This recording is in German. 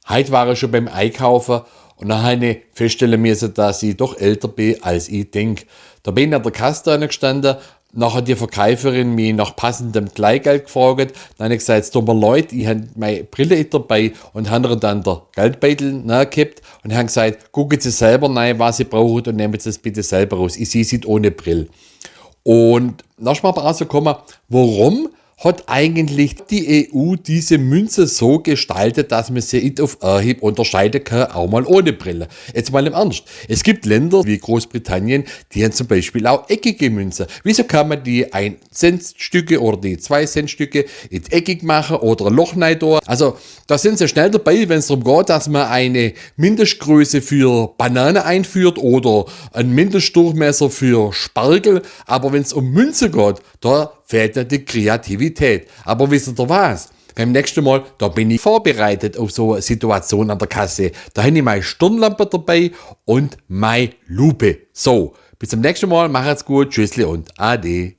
Heute war ich schon beim Einkaufen und dann habe ich feststellen müssen, dass ich doch älter bin, als ich denke. Da bin ich an der Kasse gestanden, nachher hat die Verkäuferin mich nach passendem Kleingeld gefragt. Dann habe ich gesagt, es tut mir leid, ich habe meine Brille nicht dabei und habe ihr dann den Geldbeutel nachgekippt und habe gesagt, gucken Sie selber rein, was Sie brauchen und nehmen Sie es bitte selber raus. Ich sehe Sie ohne Brille. Und dann ist mir aber auch so gekommen, warum hat eigentlich die EU diese Münze so gestaltet, dass man sie nicht auf Anhieb unterscheiden kann, auch mal ohne Brille. Jetzt mal im Ernst. Es gibt Länder wie Großbritannien, die haben zum Beispiel auch eckige Münzen. Wieso kann man die 1-Cent-Stücke oder die 2-Cent-Stücke nicht eckig machen oder ein Loch rein da? Also da sind sie schnell dabei, wenn es darum geht, dass man eine Mindestgröße für Banane einführt oder ein Mindestdurchmesser für Spargel. Aber wenn es um Münze geht, da fehlt ja die Kreativität. Aber wisst ihr was? Beim nächsten Mal, da bin ich vorbereitet auf so eine Situation an der Kasse. Da habe ich meine Stirnlampe dabei und meine Lupe. So, bis zum nächsten Mal, macht's gut, tschüssli und ade.